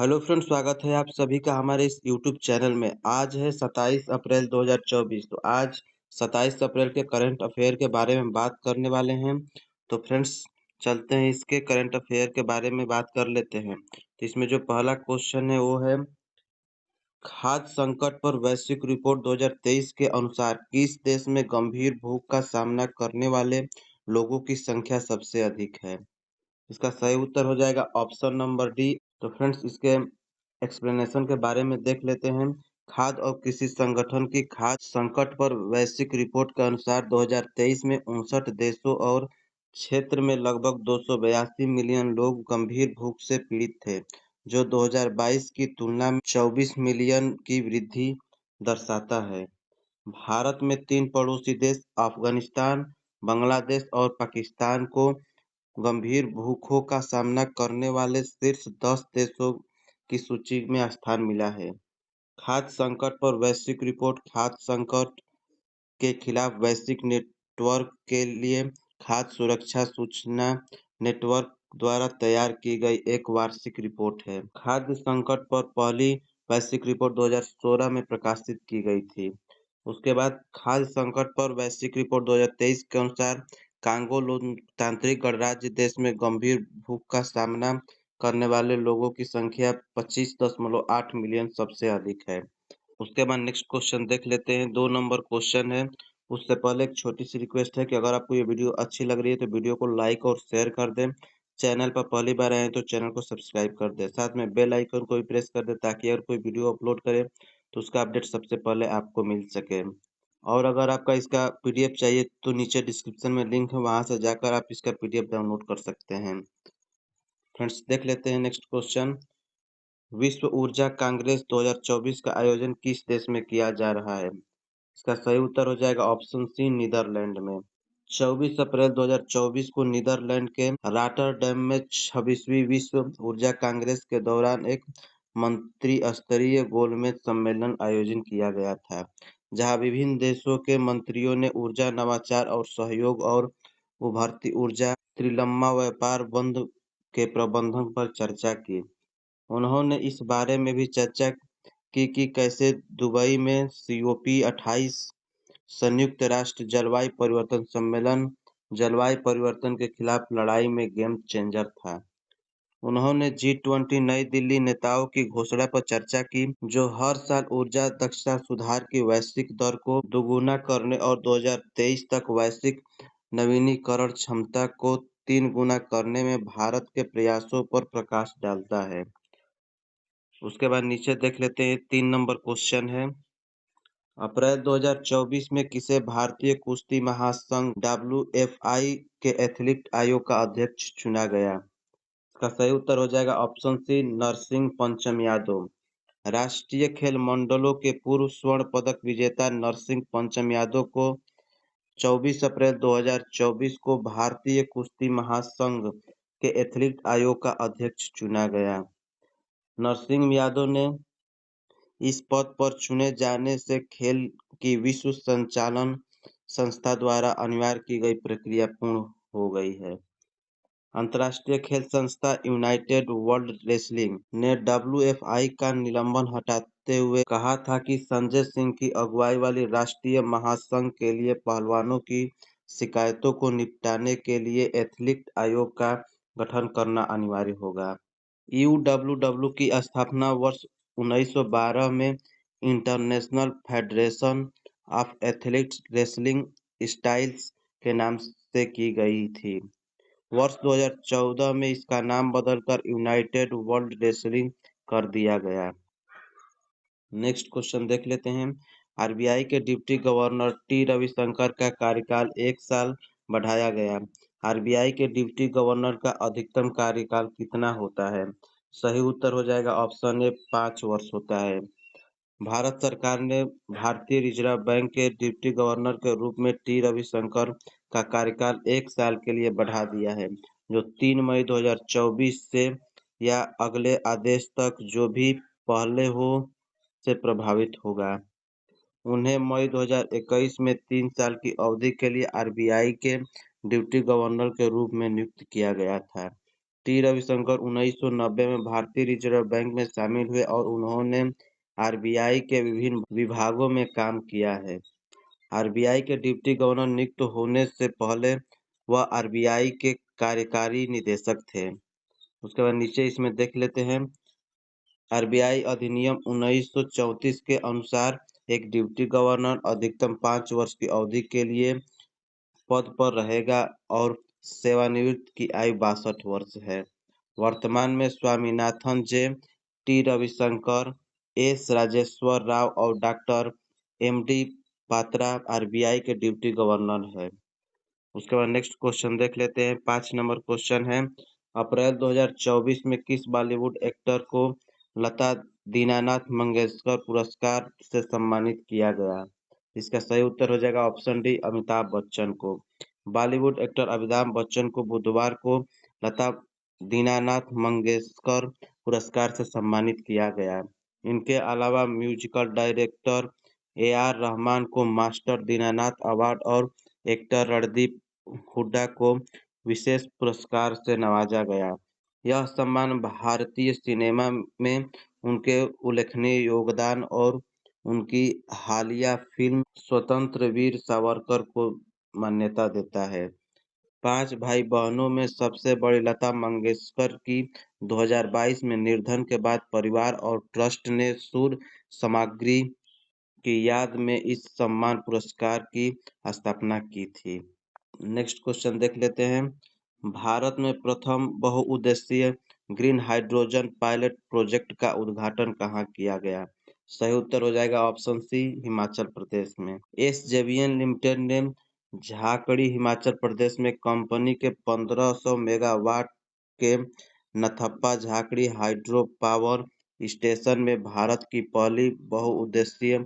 Hello friends, स्वागत है आप सभी का हमारे इस यूट्यूब चैनल में। आज है 27 अप्रैल 2024। तो आज 27 अप्रैल के करंट अफेयर के बारे में बात करने वाले हैं। तो फ्रेंड्स, चलते हैं इसके करंट अफेयर के बारे में बात कर लेते हैं। तो इसमें जो पहला क्वेश्चन है वो है, खाद्य संकट पर वैश्विक रिपोर्ट 2023 के अनुसार किस देश में गंभीर भूख का सामना करने वाले लोगों की संख्या सबसे अधिक है? इसका सही उत्तर हो जाएगा ऑप्शन नंबर डी। तो फ्रेंड्स, इसके एक्सप्लेनेशन के बारे में देख लेते हैं। खाद्य और कृषि संगठन की खाद्य संकट पर वैश्विक रिपोर्ट के अनुसार 2023 में 59 देशों और क्षेत्र में लगभग 282 मिलियन लोग गंभीर भूख से पीड़ित थे, जो 2022 की तुलना में 24 मिलियन की वृद्धि दर्शाता है। भारत में 3 पड़ोसी देश अफगानिस्तान, बांग्लादेश और पाकिस्तान को गंभीर भूखों का सामना करने वाले शीर्ष 10 देशों की सूची में स्थान मिला है। खाद्य संकट पर वैश्विक रिपोर्ट खाद्य संकट के खिलाफ वैश्विक नेटवर्क के लिए खाद्य सुरक्षा सूचना नेटवर्क द्वारा तैयार की गई एक वार्षिक रिपोर्ट है। खाद्य संकट पर पहली वैश्विक रिपोर्ट 2016 में प्रकाशित की गई थी। उसके बाद खाद्य संकट पर वैश्विक रिपोर्ट 2023 के अनुसार कांगो लोकतांत्रिक गणराज्य देश में गंभीर भूख का सामना करने वाले लोगों की संख्या 25.8 मिलियन सबसे अधिक है। उसके बाद नेक्स्ट क्वेश्चन देख लेते हैं। 2 नंबर क्वेश्चन है। उससे पहले एक छोटी सी रिक्वेस्ट है कि अगर आपको ये वीडियो अच्छी लग रही है तो वीडियो को लाइक और शेयर कर दें। चैनल पर पहली बार आए हैं तो चैनल को सब्सक्राइब कर दें। साथ में बेल आइकन को भी प्रेस कर दें ताकि अगर कोई वीडियो अपलोड करे तो उसका अपडेट सबसे पहले आपको मिल सके। और अगर आपका इसका पीडीएफ चाहिए तो नीचे डिस्क्रिप्शन में लिंक है, वहां से जाकर आप इसका पीडीएफ डाउनलोड कर सकते हैं। फ्रेंड्स, देख लेते हैं नेक्स्ट क्वेश्चन। विश्व ऊर्जा कांग्रेस 2024 का आयोजन किस देश में किया जा रहा है? इसका सही उत्तर हो जाएगा ऑप्शन सी, नीदरलैंड में। 24 अप्रैल 2024 को नीदरलैंड के रॉटरडैम में 26वीं विश्व ऊर्जा कांग्रेस के दौरान एक मंत्री स्तरीय गोलमेज सम्मेलन आयोजन किया गया था, जहां विभिन्न देशों के मंत्रियों ने ऊर्जा नवाचार और सहयोग और उभरती ऊर्जा त्रिलम्मा व्यापार बंद के प्रबंधन पर चर्चा की। उन्होंने इस बारे में भी चर्चा की कि कैसे दुबई में COP28 संयुक्त राष्ट्र जलवायु परिवर्तन सम्मेलन जलवायु परिवर्तन के खिलाफ लड़ाई में गेम चेंजर था। उन्होंने G20 नई दिल्ली नेताओं की घोषणा पर चर्चा की, जो हर साल ऊर्जा दक्षता सुधार की वैश्विक दर को दोगुना करने और 2023 तक वैश्विक नवीनीकरण क्षमता को 3 गुना करने में भारत के प्रयासों पर प्रकाश डालता है। उसके बाद नीचे देख लेते हैं। 3 नंबर क्वेश्चन है, अप्रैल 2024 में किसे भारतीय कुश्ती महासंघ WFI के एथलीट आयोग का अध्यक्ष चुना गया? इसका सही उत्तर हो जाएगा ऑप्शन सी, नरसिंह पंचम यादव। राष्ट्रीय खेल मंडलों के पूर्व स्वर्ण पदक विजेता नरसिंह पंचम यादव को 24 अप्रैल 2024 को भारतीय कुश्ती महासंघ के एथलीट आयोग का अध्यक्ष चुना गया। नरसिंह यादव ने इस पद पर चुने जाने से खेल की विश्व संचालन संस्था द्वारा अनिवार्य की गई प्रक्रिया पूर्ण हो गई है। अंतर्राष्ट्रीय खेल संस्था यूनाइटेड वर्ल्ड रेसलिंग ने WFI का निलंबन हटाते हुए कहा था कि संजय सिंह की अगुवाई वाली राष्ट्रीय महासंघ के लिए पहलवानों की शिकायतों को निपटाने के लिए एथलीट आयोग का गठन करना अनिवार्य होगा। UWW की स्थापना वर्ष 1912 में international federation of athletics wrestling styles के नाम से की गई थी। वर्ष 2014 में इसका नाम बदलकर यूनाइटेड वर्ल्ड रेसलिंग कर दिया गया। नेक्स्ट क्वेश्चन देख लेते हैं। RBI के डिप्टी गवर्नर T रविशंकर का कार्यकाल 1 साल बढ़ाया गया। RBI के डिप्टी गवर्नर का अधिकतम कार्यकाल कितना होता है? सही उत्तर हो जाएगा ऑप्शन ए, 5 वर्ष होता है। भारत सरकार ने भारतीय रिजर्व बैंक के डिप्टी गवर्नर के रूप में T रविशंकर का कार्यकाल 1 साल के लिए बढ़ा दिया है, जो 3 मई 2024 से या अगले आदेश तक जो भी पहले हो से प्रभावित होगा। उन्हें मई 2021 में 3 साल की अवधि के लिए RBI के डिप्टी गवर्नर के रूप में नियुक्त किया गया था। टी रविशंकर 1990 में भारतीय रिजर्व बैंक में शामिल हुए और उन्होंने आरबीआई के विभिन्न विभागों में काम किया है। आरबीआई के डिप्टी गवर्नर नियुक्त होने से पहले वह आरबीआई के कार्यकारी निदेशक थे। उसके बाद नीचे इसमें देख लेते हैं। आरबीआई अधिनियम 1934 के अनुसार एक डिप्टी गवर्नर अधिकतम 5 वर्ष की अवधि के लिए पद पर रहेगा और सेवानिवृत्ति की आयु 62 वर्ष है। वर्तमान में स्वामीनाथन जे, टी रविशंकर, एस राजेश्वर राव और डॉक्टर एम.डी. पात्रा आरबीआई के डिप्टी गवर्नर है। उसके बाद नेक्स्ट क्वेश्चन देख लेते हैं। 5 नंबर क्वेश्चन है, अप्रैल 2024 में किस बॉलीवुड एक्टर को लता दीनानाथ मंगेशकर पुरस्कार से सम्मानित किया गया? इसका सही उत्तर हो जाएगा ऑप्शन डी, अमिताभ बच्चन को। बॉलीवुड एक्टर अमिताभ बच्चन को बुधवार को लता दीनानाथ मंगेशकर पुरस्कार से सम्मानित किया गया। इनके अलावा म्यूजिकल डायरेक्टर ए.आर. रहमान को मास्टर दीनानाथ अवार्ड और एक्टर रणदीप हुड्डा को विशेष पुरस्कार से नवाजा गया। यह सम्मान भारतीय सिनेमा में उनके उल्लेखनीय योगदान और उनकी हालिया फिल्म स्वतंत्र वीर सावरकर को मान्यता देता है। 5 भाई बहनों में सबसे बड़ी लता मंगेशकर की 2022 में निर्धन के बाद परिवार और ट्रस्ट ने सूर सामग्री की याद में इस सम्मान पुरस्कार की स्थापना की थी। नेक्स्ट क्वेश्चन देख लेते हैं। भारत में प्रथम बहुउद्देशीय ग्रीन हाइड्रोजन पायलट प्रोजेक्ट का उद्घाटन कहाँ किया गया? सही उत्तर हो जाएगा ऑप्शन सी, हिमाचल प्रदेश में। एसजेवीएन लिमिटेड ने झाकड़ी हिमाचल प्रदेश में कंपनी के 1500 मेगावाट के नथप्पा झाकड़ी हाइड्रो पावर स्टेशन में भारत की पहली बहुउद्देशीय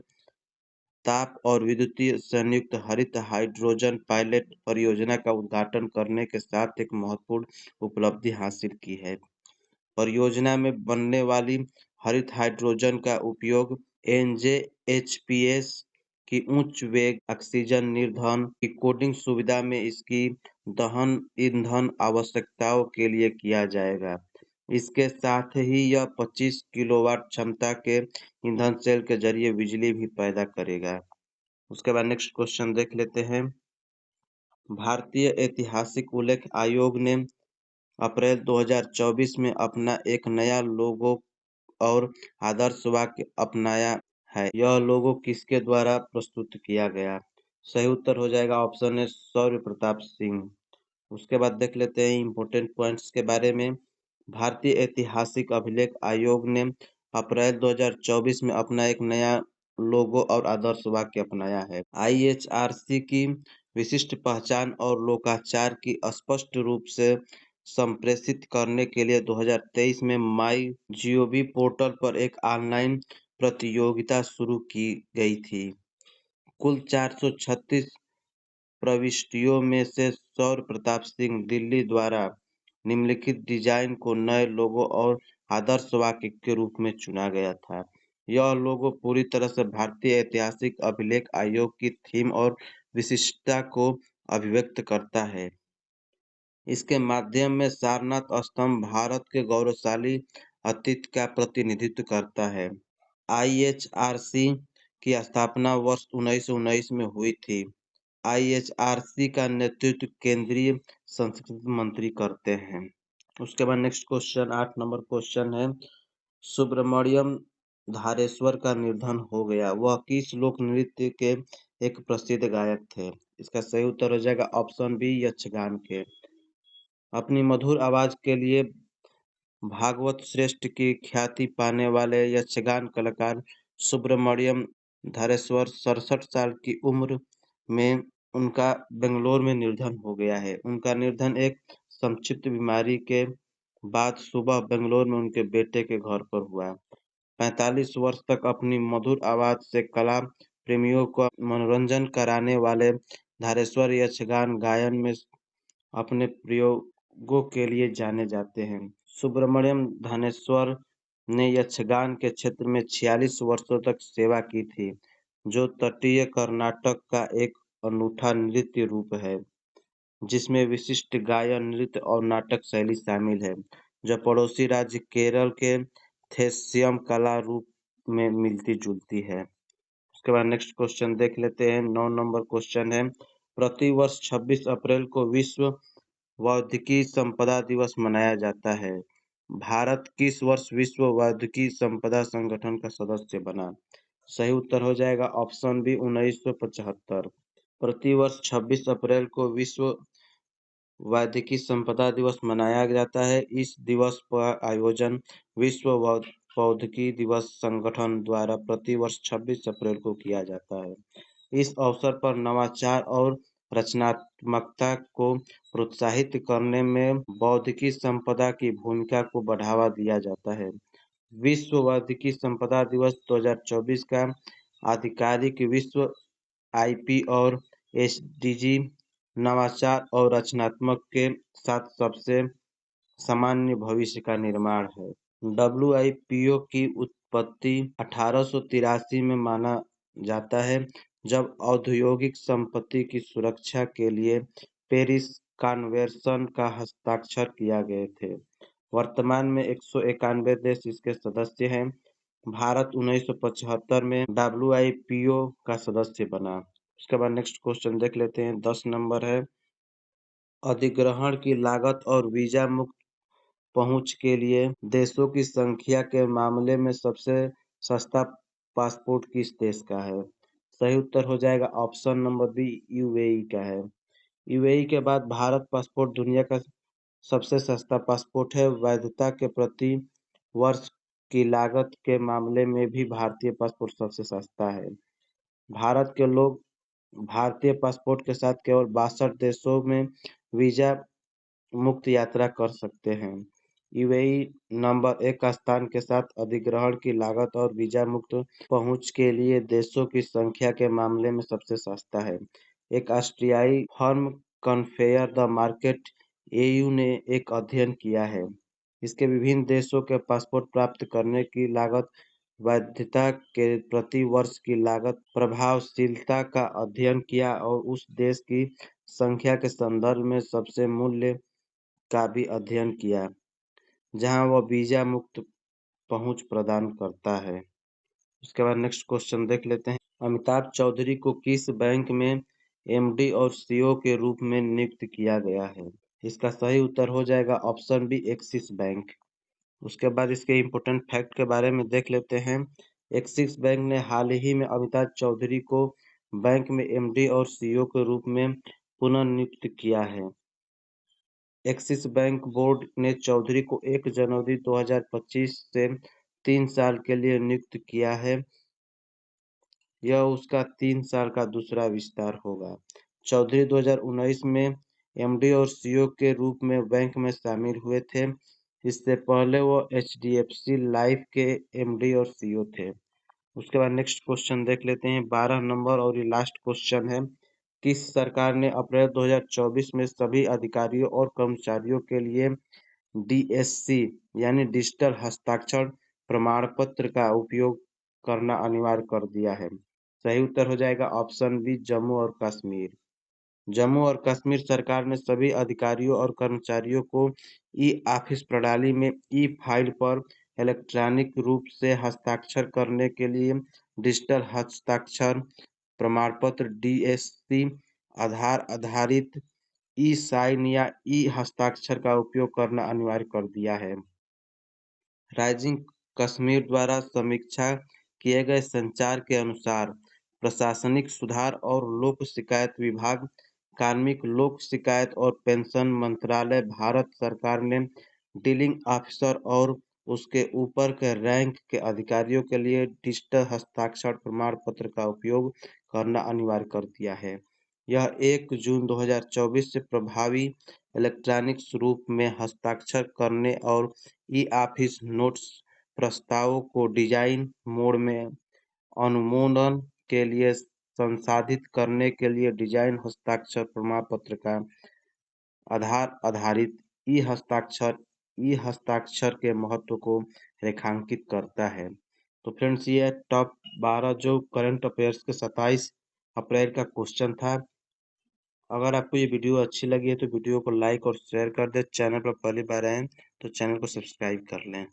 ताप और विद्युतीय संयुक्त हरित हाइड्रोजन पायलट परियोजना का उद्घाटन करने के साथ एक महत्वपूर्ण उपलब्धि हासिल की है। परियोजना में बनने वाली हरित हाइड्रोजन का उपयोग एनजेएचपीएस की उच्च वेग ऑक्सीजन निर्धन की कोडिंग सुविधा में इसकी दहन ईंधन आवश्यकताओं के लिए किया जाएगा। इसके साथ ही यह 25 किलोवाट क्षमता के ईंधन सेल के जरिए बिजली भी पैदा करेगा। उसके बाद नेक्स्ट क्वेश्चन देख लेते हैं। भारतीय ऐतिहासिक उल्लेख आयोग ने अप्रैल 2024 में अपना एक नया लोगो और आदर्श वाक्य अपनाया है। यह लोगो किसके द्वारा प्रस्तुत किया गया? सही उत्तर हो जाएगा ऑप्शन ए, शौर्य प्रताप सिंह। उसके बाद देख लेते हैं इम्पोर्टेंट पॉइंट्स के बारे में। भारतीय ऐतिहासिक अभिलेख आयोग ने अप्रैल 2024 में अपना एक नया लोगो और आदर्श वाक्य अपनाया है। आईएचआरसी की विशिष्ट पहचान और लोकाचार की स्पष्ट रूप से संप्रेषित करने के लिए 2023 में माई जीओवी पोर्टल पर एक ऑनलाइन प्रतियोगिता शुरू की गई थी। कुल 436 प्रविष्टियों में से शौर्य प्रताप सिंह दिल्ली द्वारा निम्नलिखित डिजाइन को नए लोगो और आदर्श वाक्य के रूप में चुना गया था। यह लोगो पूरी तरह से भारतीय ऐतिहासिक अभिलेख आयोग की थीम और विशिष्टता को अभिव्यक्त करता है। इसके माध्यम में सारनाथ स्तंभ भारत के गौरवशाली अतीत का प्रतिनिधित्व करता है। आईएचआरसी की स्थापना वर्ष 1919 में हुई थी। आईएचआरसी का नेतृत्व केंद्रीय संस्कृति मंत्री करते हैं। उसके बाद नेक्स्ट क्वेश्चन 8 नंबर क्वेश्चन है, सुब्रमण्यम धारेश्वर का निधन हो गया। वह किस लोक नृत्य के एक प्रसिद्ध गायक थे? इसका सही उत्तर हो जाएगा ऑप्शन बी, यक्षगान के। अपनी मधुर आवाज के लिए भागवत श्रेष्ठ की ख्याति पाने वाले यक्षगान कलाकार सुब्रमण्यम धारेश्वर 67 साल की उम्र में उनका बेंगलोर में निधन हो गया है। उनका निधन एक संक्षिप्त बीमारी के बाद सुबह बेंगलोर में उनके बेटे के घर पर हुआ। 45 वर्ष तक अपनी मधुर आवाज से कला प्रेमियों को मनोरंजन कराने वाले धारेश्वर यक्षगान गायन में अपने प्रयोगों के लिए जाने जाते हैं। सुब्रमण्यम धानेश्वर ने यक्षगान के क्षेत्र में 46 वर्षों तक सेवा की थी, जो तटीय कर्नाटक का एक अनूठा नृत्य रूप है। जिसमें विशिष्ट गायन, नृत्य और नाटक शैली शामिल है, जो पड़ोसी राज्य केरल के थेस्सियम कला रूप में मिलती-जुलती है। उसके बाद नेक्स्ट क्वेश्चन देख लेते हैं। 9 नंबर क्वेश्चन है, प्रतिवर्ष 26 अप्रैल को विश्व बौद्धिकी संपदा दिवस मनाया जाता है। भारत किस वर्ष विश्व बौद्धिकी संपदा संगठन का सदस्य बना? सही उत्तर हो जाएगा ऑप्शन बी 1975। प्रतिवर्ष 26 अप्रैल को विश्व बौद्धिकी संपदा दिवस मनाया जाता है। इस दिवस पर आयोजन विश्व बौद्धिकी दिवस संगठन द्वारा प्रतिवर्ष 26 अप्रैल को किया जाता है। इस अवसर पर नवाचार और रचनात्मकता को प्रोत्साहित करने में बौद्धिकी संपदा की भूमिका को बढ़ावा दिया जाता है। विश्व बौद्धिकी संपदा दिवस 2024 का आधिकारिक विश्व आईपी और एसडीजी नवाचार और रचनात्मक के साथ सबसे सामान्य भविष्य का निर्माण है। डब्ल्यूआईपीओ की उत्पत्ति 1883 में माना जाता है, जब औद्योगिक संपत्ति की सुरक्षा के लिए पेरिस कन्वेंशन का हस्ताक्षर किया गए थे। वर्तमान में 191 देश इसके सदस्य हैं। भारत 1975 में डब्ल्यूआईपीओ का सदस्य बना। उसके बाद नेक्स्ट क्वेश्चन देख लेते हैं। 10 नंबर है, अधिग्रहण की लागत और वीजा मुक्त पहुंच के लिए देशों की संख्या के मामले में सबसे सस्ता पासपोर्ट किस देश का है? सही उत्तर हो जाएगा ऑप्शन नंबर बी यूएई का है। यूएई के बाद भारत पासपोर्ट दुनिया का सबसे सस्ता पासपोर्ट है। वैधता के प्रति वर्ष की लागत के मामले में भी भारतीय पासपोर्ट सबसे सस्ता है। भारत के लोग भारतीय पासपोर्ट के साथ केवल 62 देशों में वीजा मुक्त यात्रा कर सकते हैं। यूएई नंबर 1 का स्थान के साथ अधिग्रहण की लागत और वीजा मुक्त पहुंच के लिए देशों की संख्या के मामले में सबसे सस्ता है। एक ऑस्ट्रियाई फर्म कन्फेयर द मार्केट एयू ने एक अध्ययन किया है। इसके विभिन्न देशों के पासपोर्ट प्राप्त करने की लागत, वैधता के प्रति वर्ष की लागत, प्रभावशीलता का अध्ययन किया और उस देश की संख्या के संदर्भ में सबसे मूल्य का भी अध्ययन किया, जहां वह वीजा मुक्त पहुंच प्रदान करता है। उसके बाद नेक्स्ट क्वेश्चन देख लेते हैं। अमिताभ चौधरी को किस बैंक में एमडी और सीईओ के रूप में नियुक्त किया गया है? इसका सही उत्तर हो जाएगा ऑप्शन बी एक्सिस बैंक। उसके बाद इसके इम्पोर्टेंट फैक्ट के बारे में देख लेते हैं। एक्सिस बैंक ने हाल ही में अमिताभ चौधरी को बैंक में एमडी और सीईओ के रूप में पुनः नियुक्त किया है। एक्सिस बैंक बोर्ड ने चौधरी को 1 जनवरी 2025 से 3 साल के लिए नियुक्त किया है। यह उसका 3 साल का दूसरा विस्तार होगा। चौधरी 2019 में एमडी और सीईओ के रूप में बैंक में शामिल हुए थे। इससे पहले वो एचडीएफसी लाइफ के एमडी और सीईओ थे। उसके बाद नेक्स्ट क्वेश्चन देख लेते हैं। 12 नंबर और ये लास्ट क्वेश्चन है। किस सरकार ने अप्रैल 2024 में सभी अधिकारियों और कर्मचारियों के लिए डीएससी यानी डिजिटल हस्ताक्षर प्रमाण पत्र का उपयोग करना अनिवार्य कर दिया है? सही उत्तर हो जाएगा ऑप्शन बी जम्मू और कश्मीर। जम्मू और कश्मीर सरकार ने सभी अधिकारियों और कर्मचारियों को ई ऑफिस प्रणाली में ई फाइल पर इलेक्ट्रॉनिक रूप से हस्ताक्षर करने के लिए डिजिटल हस्ताक्षर प्रमाणपत्र डीएससी आधार आधारित ई साइन या ई हस्ताक्षर का उपयोग करना अनिवार्य कर दिया है। राइजिंग कश्मीर द्वारा समीक्षा किए गए संचार के अनुसार प्रशासनिक सुधार और लोक शिकायत विभाग, कार्मिक लोक शिकायत और पेंशन मंत्रालय भारत सरकार ने डीलिंग ऑफिसर और उसके ऊपर के रैंक के अधिकारियों के लिए डिजिटल हस्ताक्षर प्रमाण पत्र का उपयोग करना अनिवार्य कर दिया है। यह 1 जून 2024 से प्रभावी इलेक्ट्रॉनिक रूप में हस्ताक्षर करने और ई ऑफिस नोट्स प्रस्तावों को डिजाइन मोड में अनुमोदन के लिए संसाधित करने के लिए डिजाइन हस्ताक्षर प्रमाण पत्र का आधार आधारित ई हस्ताक्षर के महत्व को रेखांकित करता है। तो फ्रेंड्स, ये टॉप 12 जो करंट अफेयर्स के 27 अप्रैल का क्वेश्चन था। अगर आपको ये वीडियो अच्छी लगी है तो वीडियो को लाइक और शेयर कर दें। चैनल पर पहली बार आए हैं तो चैनल को सब्सक्राइब कर लें।